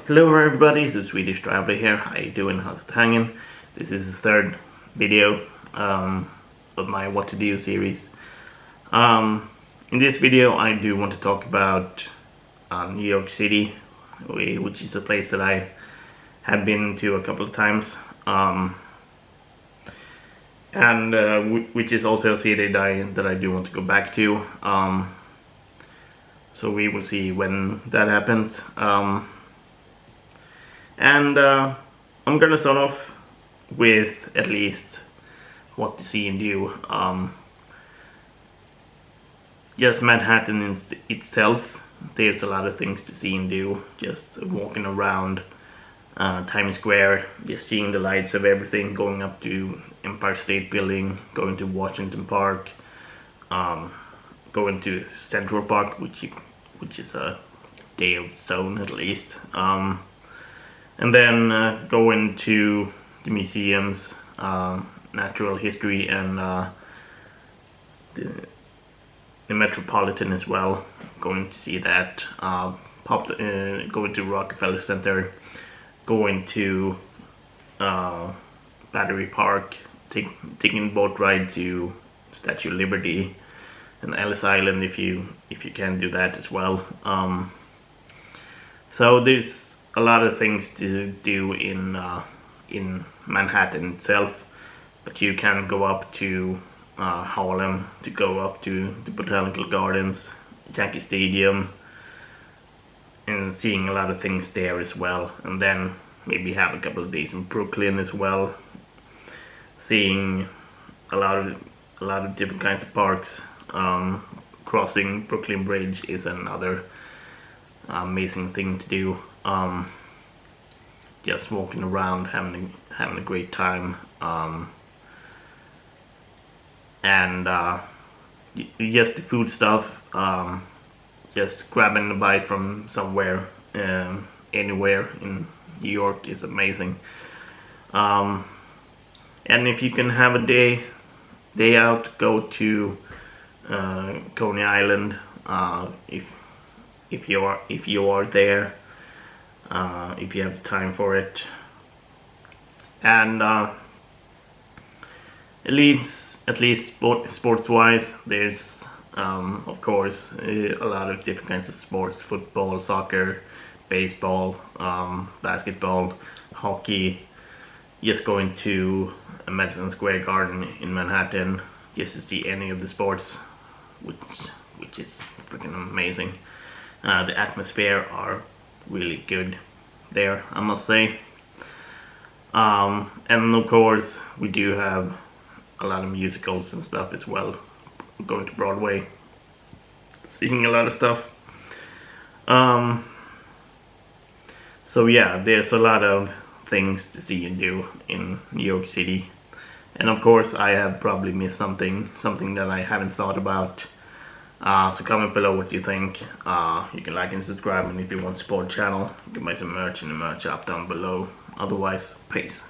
Hello everybody, it's ThesSwedishTraveler here. How you doing? How's it hanging? This is the third video of my What to Do series. In this video I do want to talk about New York City, which is a place that I have been to a couple of times, and which is also a city that I do want to go back to. So we will see when that happens. I'm gonna start off with at least what to see and do. Just Manhattan itself, there's a lot of things to see and do. Just walking around Times Square, just seeing the lights of everything, going up to Empire State Building, going to Washington Park, going to Central Park, which is a day of its own at least. And then go into the museums, natural history, and the Metropolitan as well. Going to see that. Going to Rockefeller Center. Going to Battery Park. Taking a boat ride to Statue of Liberty and Ellis Island if you can do that as well. So there's a lot of things to do in Manhattan itself, but you can go up to Harlem, to go up to the Botanical Gardens, Yankee Stadium, and seeing a lot of things there as well. And then maybe have a couple of days in Brooklyn as well, seeing a lot of different kinds of parks. Crossing Brooklyn Bridge is another amazing thing to do. Just walking around, having a great time, and just the food stuff. Just grabbing a bite from somewhere, anywhere in New York is amazing. And if you can have a day out, go to Coney Island. If you are there, if you have time for it. And at least sports wise, there's of course a lot of different kinds of sports: football, soccer, baseball, basketball, hockey. Just going to Madison Square Garden in Manhattan just to see any of the sports, which is freaking amazing. The atmosphere are really good there, I must say. And of course we do have a lot of musicals and stuff as well. Going to Broadway, seeing a lot of stuff. So yeah, there's a lot of things to see and do in New York City. And of course I have probably missed something that I haven't thought about. So comment below what you think. You can like and subscribe, and if you want to support the channel, you can buy some merch in the merch shop down below. Otherwise, peace.